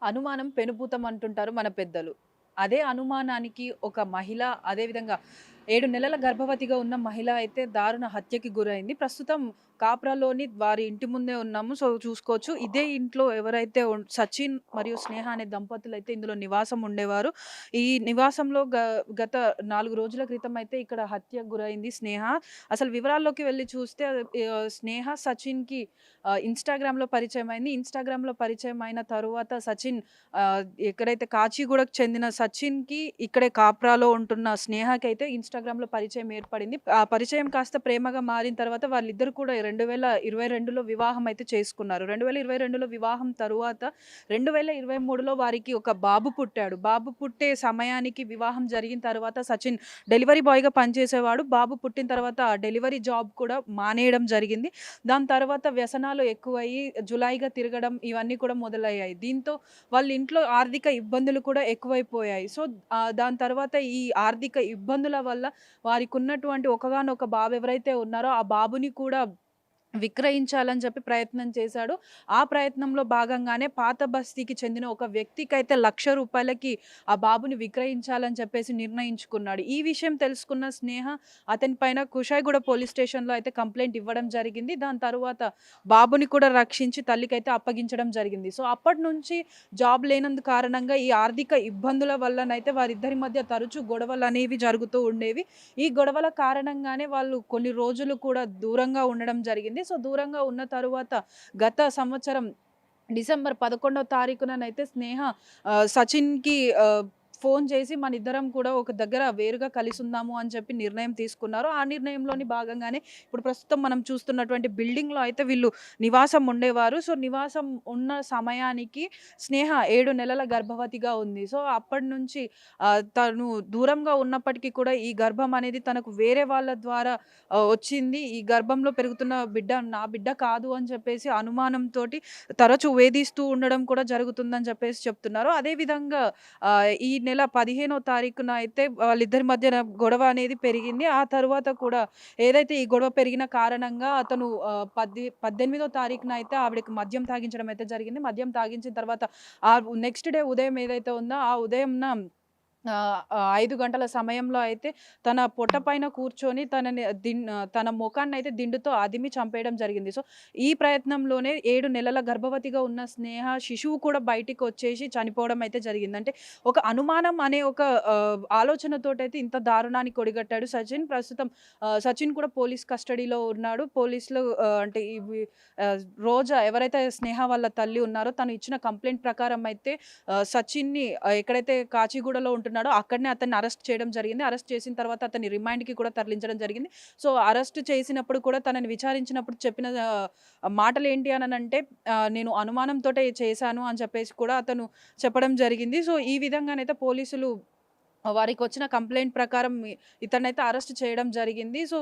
అనుమానం పెనుభూతం అంటుంటారు మన పెద్దలు. అదే అనుమానానికి ఒక మహిళ అదే విధంగా 7 నెలల గర్భవతిగా ఉన్న మహిళ అయితే దారుణ హత్యకి గురైంది. ప్రస్తుతం కాప్రాలోని వారి ఇంటి ముందే ఉన్నాము. సో, చూసుకోవచ్చు. ఇదే ఇంట్లో ఎవరైతే సచిన్ మరియు స్నేహ అనే దంపతులైతే ఇందులో నివాసం ఉండేవారు. ఈ నివాసంలో గత 4 రోజుల క్రితం అయితే ఇక్కడ హత్యకు గురైంది స్నేహ. అసలు వివరాల్లోకి వెళ్లి చూస్తే స్నేహ సచిన్‌కి ఇన్‌స్టాగ్రామ్‌లో పరిచయమైంది. ఇన్‌స్టాగ్రామ్‌లో పరిచయం అయిన తరువాత సచిన్ ఆహ్, ఎక్కడైతే కాచిగూడకు చెందిన సచిన్‌కి ఇక్కడే కాప్రాలో ఉంటున్న స్నేహకైతే ఇన్‌స్టాగ్రామ్‌లో పరిచయం ఏర్పడింది. ఆ పరిచయం కాస్త ప్రేమగా మారిన తర్వాత వాళ్ళిద్దరూ కూడా 2022లో వివాహం అయితే చేసుకున్నారు. 2022లో వివాహం తరువాత 2023లో వారికి ఒక బాబు పుట్టాడు. బాబు పుట్టే సమయానికి వివాహం జరిగిన తర్వాత సచిన్ డెలివరీ బాయ్‌గా పనిచేసేవాడు. బాబు పుట్టిన తర్వాత ఆ డెలివరీ జాబ్ కూడా మానేయడం జరిగింది. దాని తర్వాత వ్యసనాలు ఎక్కువయ్యి జులాయిగా తిరగడం ఇవన్నీ కూడా మొదలయ్యాయి. దీంతో వాళ్ళ ఇంట్లో ఆర్థిక ఇబ్బందులు కూడా ఎక్కువైపోయాయి. సో, దాని తర్వాత ఈ ఆర్థిక ఇబ్బందుల వల్ల వారికున్నటువంటి ఒక్కగానొక్క బాబు ఎవరైతే ఉన్నారో ఆ బాబుని కూడా విక్రయించాలని చెప్పి ప్రయత్నం చేశాడు. ఆ ప్రయత్నంలో భాగంగానే పాత బస్తీకి చెందిన ఒక వ్యక్తికైతే ₹1,00,000కి ఆ బాబుని విక్రయించాలని చెప్పేసి నిర్ణయించుకున్నాడు. ఈ విషయం తెలుసుకున్న స్నేహ అతని పైన కుషాయిగూడ పోలీస్ స్టేషన్‌లో అయితే కంప్లెయింట్ ఇవ్వడం జరిగింది. దాని తరువాత బాబుని కూడా రక్షించి తల్లికైతే అప్పగించడం జరిగింది. సో, అప్పటినుంచి జాబ్ లేనందు కారణంగా ఈ ఆర్థిక ఇబ్బందుల వల్లనైతే వారిద్దరి మధ్య తరచూ గొడవలనేవి జరుగుతూ ఉండేవి. ఈ గొడవల కారణంగానే వాళ్ళు కొన్ని రోజులు కూడా దూరంగా ఉండడం జరిగింది. సో, దూరంగా ఉన్న తరువాత గత సంవత్సరం డిసెంబర్ 11వ తారీఖుననైతే స్నేహ సచిన్‌కి ఫోను చేసి మనిద్దరం కూడా ఒక దగ్గర వేరుగా కలిసుందాము అని చెప్పి నిర్ణయం తీసుకున్నారు. ఆ నిర్ణయంలోని భాగంగానే ఇప్పుడు ప్రస్తుతం మనం చూస్తున్నటువంటి బిల్డింగ్‌లో అయితే వీళ్ళు నివాసం ఉండేవారు. సో, నివాసం ఉన్న సమయానికి స్నేహ 7 నెలల గర్భవతిగా ఉంది. సో, అప్పటినుంచి తను దూరంగా ఉన్నప్పటికీ కూడా ఈ గర్భం అనేది తనకు వేరే వాళ్ళ ద్వారా వచ్చింది. ఈ గర్భంలో పెరుగుతున్న బిడ్డ నా బిడ్డ కాదు అని చెప్పేసి అనుమానంతోటి తరచూ వేధిస్తూ ఉండడం కూడా జరుగుతుందని చెప్పేసి చెప్తున్నారు. అదే విధంగా ఈ నెల 15వ తారీఖున అయితే వాళ్ళిద్దరి మధ్యన గొడవ అనేది పెరిగింది. ఆ తరువాత కూడా ఏదైతే ఈ గొడవ పెరిగిన కారణంగా అతను 18వ తారీఖున అయితే ఆవిడకి మద్యం తాగించడం అయితే జరిగింది. మద్యం తాగించిన తర్వాత ఆ నెక్స్ట్ డే ఉదయం ఏదైతే ఉందో ఆ ఉదయంన 5 గంటల సమయంలో అయితే తన పొట్ట పైన కూర్చొని తన మొఖాన్నయితే దిండుతో అదిమి చంపేయడం జరిగింది. సో, ఈ ప్రయత్నంలోనే 7 నెలల గర్భవతిగా ఉన్న స్నేహ శిశువు కూడా బయటికొచ్చేసి చనిపోవడం అయితే జరిగింది. అంటే ఒక అనుమానం అనే ఒక ఆలోచనతోటైతే ఇంత దారుణానికి ఒడిగట్టాడు సచిన్. ప్రస్తుతం సచిన్ కూడా పోలీస్ కస్టడీలో ఉన్నాడు. పోలీసులు అంటే రోజా ఎవరైతే స్నేహ వాళ్ళ తల్లి ఉన్నారో తను ఇచ్చిన కంప్లెయింట్ ప్రకారం అయితే సచిన్‌ని ఎక్కడైతే కాచిగూడలో ఉంటున్నాడో అక్కడనే అతన్ని అరెస్ట్ చేయడం జరిగింది. అరెస్ట్ చేసిన తర్వాత అతన్ని రిమాండ్‌కి కూడా తరలించడం జరిగింది. సో, అరెస్ట్ చేసినప్పుడు కూడా తనని విచారించినప్పుడు చెప్పిన మాటలేంటి అననంటే నేను అనుమానంతోటే చేశాను అని చెప్పేసి కూడా అతను చెప్పడం జరిగింది. సో, ఈ విధంగానైతే పోలీసులు వారికొచ్చిన కంప్లెయింట్ ప్రకారం ఇతన్నైతే అరెస్ట్ చేయడం జరిగింది. సో,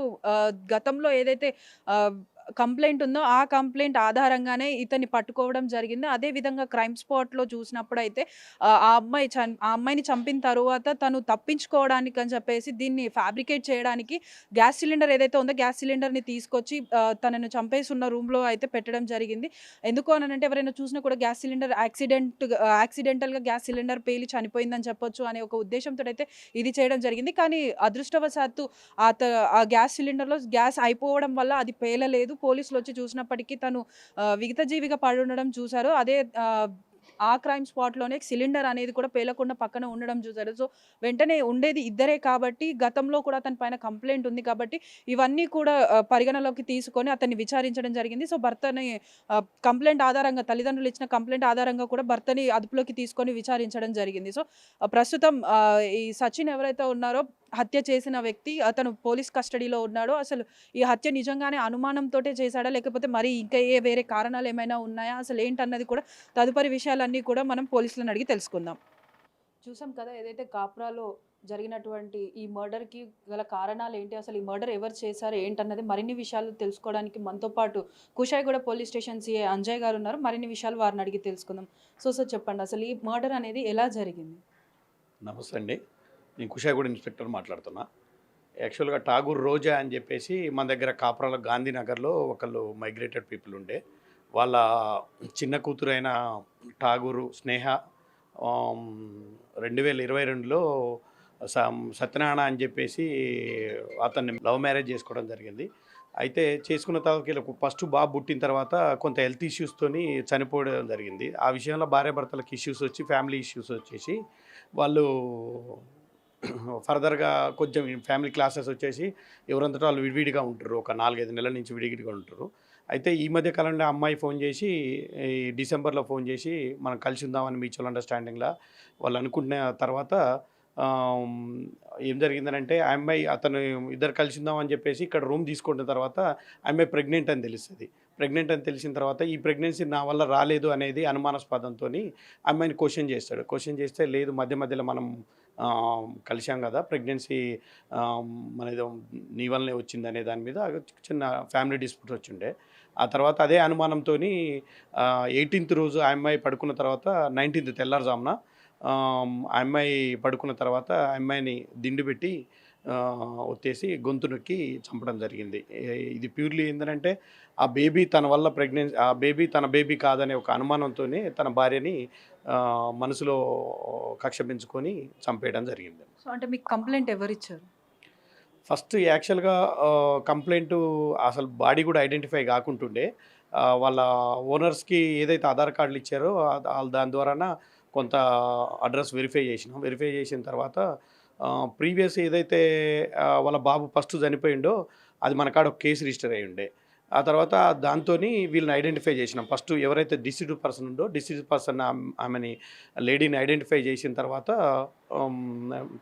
గతంలో ఏదైతే ఆహ్, కంప్లెయింట్ ఉందో ఆ కంప్లెయింట్ ఆధారంగానే ఇతన్ని పట్టుకోవడం జరిగింది. అదే విధంగా క్రైమ్ స్పాట్‌లో చూసినప్పుడైతే ఆ అమ్మాయిని చంపిన తరువాత తను తప్పించుకోవడానికని చెప్పేసి దీన్ని ఫ్యాబ్రికేట్ చేయడానికి గ్యాస్ సిలిండర్ ఏదైతే ఉందో గ్యాస్ సిలిండర్‌ని తీసుకొచ్చి తనను చంపేసున్న రూమ్‌లో అయితే పెట్టడం జరిగింది. ఎందుకు అననంటే ఎవరైనా చూసినా కూడా గ్యాస్ సిలిండర్ యాక్సిడెంటల్‌గా గ్యాస్ సిలిండర్ పేలి చనిపోయిందని చెప్పొచ్చు అనే ఒక ఉద్దేశ్యంతోటైతే ఇది చేయడం జరిగింది. కానీ అదృష్టవశాత్తు ఆ గ్యాస్ సిలిండర్‌లో గ్యాస్ అయిపోవడం వల్ల అది పేలలేదు. పోలీసులొచ్చి చూసినప్పటికీ తను విగతజీవిగా పడుండడం చూసారు. అదే ఆ క్రైమ్ స్పాట్‌లోనే సిలిండర్ అనేది కూడా పేలకుండా పక్కన ఉండడం చూసారు. సో, వెంటనే ఉండేది ఇద్దరే కాబట్టి గతంలో కూడా అతని పైన కంప్లెయింట్ ఉంది కాబట్టి ఇవన్నీ కూడా పరిగణలోకి తీసుకొని అతన్ని విచారించడం జరిగింది. సో, భర్తని కంప్లెయింట్ ఆధారంగా తల్లిదండ్రులు ఇచ్చిన కంప్లెయింట్ ఆధారంగా కూడా భర్తని అదుపులోకి తీసుకొని విచారించడం జరిగింది. సో, ప్రస్తుతం ఈ సచిన్ ఎవరైతే ఉన్నారో హత్య చేసిన వ్యక్తి అతను పోలీస్ కస్టడీలో ఉన్నాడు. అసలు ఈ హత్య నిజంగానే అనుమానంతోటే చేశాడా? లేకపోతే మరి ఇంకా వేరే కారణాలేమైనా ఉన్నాయా? అసలేంటన్నది కూడా తదుపరి విషయాలన్నీ కూడా మనం పోలీసులని అడిగి తెలుసుకుందాం. చూసాం కదా! ఏదైతే కాప్రాలో జరిగినటువంటి ఈ మర్డర్‌కి గల కారణాలేంటి? అసలు ఈ మర్డర్ ఎవరు చేశారు? ఏంటన్నది మరిన్ని విషయాలు తెలుసుకోవడానికి మనతో పాటు Kushaiguda police station CI Anjay గారున్నారు. మరిన్ని విషయాలు వారిని అడిగి తెలుసుకుందాం. సార్ చెప్పండి. అసలు ఈ మర్డర్ అనేది ఎలా జరిగింది? నమస్తే అండి. నేను కుషాయిగూడ ఇన్స్‌పెక్టర్ మాట్లాడుతున్నా. యాక్చువల్‌గా 'ఠాగూర్ రోజా' అని జెప్పేసి మన దగ్గర కాపురాలో గాంధీనగర్‌లో ఒకళ్ళు మైగ్రేటెడ్ పీపుల్ ఉండే. వాళ్ళ చిన్న కూతురైన ఠాగూరు స్నేహ 2022లో సత్యనారాయణ అని చెప్పేసి అతన్ని లవ్ మ్యారేజ్ చేసుకోవడం జరిగింది. అయితే చేసుకున్న తర్వాత వీళ్ళకు ఫస్ట్ బాబు పుట్టిన తర్వాత కొంత హెల్త్ ఇష్యూస్‌తోని చనిపోవడం జరిగింది. ఆ విషయంలో భార్యాభర్తలకు ఇష్యూస్ వచ్చి, ఫ్యామిలీ ఇష్యూస్ వచ్చేసి వాళ్ళు ఫర్దర్‌గా కొంచెం ఫ్యామిలీ క్లాషెస్ వచ్చేసి ఎవరంతట వాళ్ళు విడివిడిగా ఉంటుర్రు. ఒక 4, 5 నెలల నుంచి విడివిడిగా ఉంటుర్రు. అయితే ఈ మధ్య కాలంలో ఆ అమ్మాయి ఫోన్ చేసి, ఈ డిసెంబర్‌లో ఫోన్ చేసి మనం కలిసి ఉందామని మ్యూచువల్ అండర్‌స్టాండింగ్‌లా వాళ్ళు అనుకున్న తర్వాత ఆహ్, ఏం జరిగిందనంటే ఆ అమ్మాయి అతను ఇద్దరు కలిసి ఉందామని చెప్పేసి ఇక్కడ రూమ్ తీసుకున్న తర్వాత ఆ అమ్మాయి ప్రెగ్నెంట్ అని తెలుస్తది. ప్రెగ్నెంట్ అని తెలిసిన తర్వాత ఈ ప్రెగ్నెన్సీ నా వల్ల రాలేదు అనేది అనుమానాస్పదంతోని అమ్మాయిని క్వెషన్ చేస్తాడు. క్వెషన్ చేస్తే లేదు మధ్య మధ్యలో మనం కలిసాం కదా! ప్రెగ్నెన్సీ ఆహ్, మనదేదో నీ వల్లనే వచ్చిందనే దాని మీద చిన్న ఫ్యామిలీ డిస్ప్యూట్ వచ్చుండే. ఆ తర్వాత అదే అనుమానంతోని 18థ్ రోజు ఆ అమ్మాయి పడుకున్న తర్వాత 19థ్ తెల్లారుజామున ఆ అమ్మాయి పడుకున్న తర్వాత ఆ అమ్మాయిని దిండు పెట్టి ఒత్తేసి గొంతు నొక్కి చంపడం జరిగింది. ఇది ప్యూర్‌లీ ఏందనంటే ఆ బేబీ తన వల్ల ఆ బేబీ తన బేబీ కాదనే ఒక అనుమానంతోనే తన భార్యని మనసులో కక్ష పెంచుకొని చంపేయడం జరిగింది. సో, అంటే మీకు కంప్లెయింట్ ఎవరిచ్చారు? ఫస్ట్ యాక్చువల్‌గా కంప్లెయింటు అసలు బాడీ గూడా ఐడెంటిఫై గాకుంటుండే. వాళ్ళ ఓనర్స్‌కి ఏదైతే ఆధార్ కార్డులు ఇచ్చారో ఆళ్ళు దాని ద్వారాన కొంత అడ్రెస్ వెరిఫై జేసినాం. వెరిఫై జేసిన తర్వాత ప్రీవియస్ ఏదైతే వాళ్ళ బాబు ఫస్ట్ చనిపోయిండో అది మన కాడ ఒక కేస్ రిజిస్టర్ అయ్యుండే. ఆ తర్వాత దాంతోని వీళ్ళని ఐడెంటిఫై జేసినాం. ఫస్ట్ ఎవరైతే డిసీజ్డ్ పర్సన్ ఉందో డిసీజ్డ్ పర్సన్ ఆమెని లేడీని ఐడెంటిఫై జేసిన తర్వాత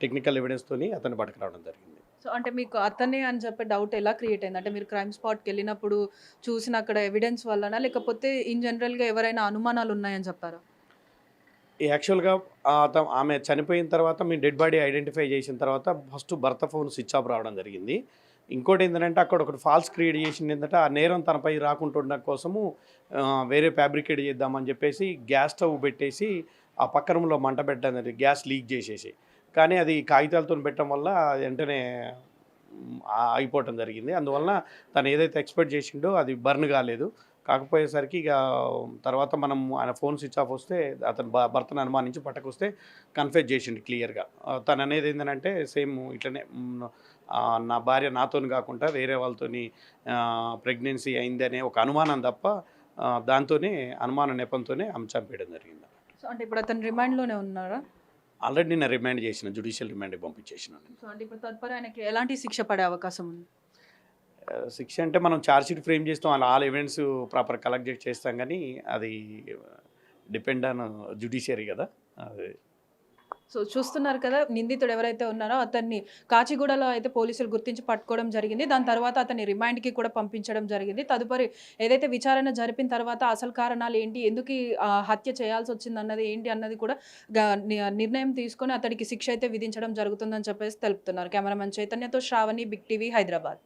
టెక్నికల్ ఎవిడెన్స్‌తోని అతన్ని పట్టుకురావడం జరిగింది. సో, అంటే మీకు అతనే అని చెప్పి డౌట్ ఎలా క్రియేట్ అయింది? అంటే మీరు క్రైమ్ స్పాట్‌కెళ్ళినప్పుడు చూసిన అక్కడ ఎవిడెన్స్ వల్లనా? లేకపోతే ఇన్ జనరల్‌గా ఎవరైనా అనుమానాలు ఉన్నాయని చెప్పారా? యాక్చువల్‌గా ఆమె చనిపోయిన తర్వాత మేము డెడ్ బాడీ ఐడెంటిఫై చేసిన తర్వాత ఫస్ట్ భర్త ఫోన్ స్విచ్ ఆఫ్ రావడం జరిగింది. ఇంకోటేంటంటే అక్కడ ఒకటి ఫాల్స్ క్రియేట్ చేసిందేంటంటే ఆ నేరం తనపై రాకుండా ఉండడం కోసము వేరే ఫ్యాబ్రికేట్ చేద్దామని చెప్పేసి గ్యాస్ స్టవ్ పెట్టేసి ఆ పక్క రూమ్‌లో మంట పెట్టడం జరిగింది. గ్యాస్ లీక్ చేసేసి. కానీ అది కాగితాలతోని పెట్టడం వల్ల వెంటనే ఆగిపోవటం జరిగింది. అందువలన తను ఏదైతే ఎక్స్‌పెక్ట్ చేసిండో అది బర్న్ కాలేదు. కాకపోయేసరికి ఇక తర్వాత మనం ఆయన ఫోన్ స్విచ్ ఆఫ్ వస్తే అతను భర్తను అనుమానించి పట్టకొస్తే కన్ఫెస్ చేసిండు క్లియర్‌గా. తననేది ఏందనంటే సేమ్ ఇట్లనే నా భార్య నాతోని కాకుండా వేరే వాళ్ళతోని ప్రెగ్నెన్సీ అయిందనే ఒక అనుమానం తప్ప దాంతోనే అనుమాన నెపంతోనే ఆమె చంపేయడం జరిగింది. సో, అంటే ఇప్పుడు అతను రిమాండ్‌లోనే ఉన్నారా? ఆల్రెడీ నిన్న రిమాండ్ చేసిన జ్యుడిషియల్ రిమాండ్‌కి పంపించేసినాను నేను. సో, అంటే ఇప్పుడు తదుపరి ఆయనకి ఎలాంటి శిక్ష పడే అవకాశం ఉంది? శిక్ష అంటే మనం ఛార్జ్ షీట్ ఫ్రేమ్ చేస్తాం. ఆల్ ఎవిడెన్స్ ప్రాపర్ కలెక్ట్ చేస్తాం గానీ అది డిపెండ్ ఆన్ జ్యుడిషియరీ కదా! అది సో, చూస్తున్నారు కదా! నిందితుడు ఎవరైతే ఉన్నారో అతన్ని కాచిగూడలో అయితే పోలీసులు గుర్తించి పట్టుకోవడం జరిగింది. దాని తర్వాత అతన్ని రిమాండ్‌కి కూడా పంపించడం జరిగింది. తదుపరి ఏదైతే విచారణ జరిపిన తర్వాత అసలు కారణాలు ఏంటి? ఎందుకు ఈ హత్య చేయాల్సొచ్చిందన్నది ఏంటి అన్నది కూడా నిర్ణయం తీసుకొని అతడికి శిక్ష అయితే విధించడం జరుగుతుందని చెప్పేసి తెలుపుతున్నారు. కెమెరామెన్ చైతన్యతో శ్రావణి, బిగ్ టీవీ, హైదరాబాద్.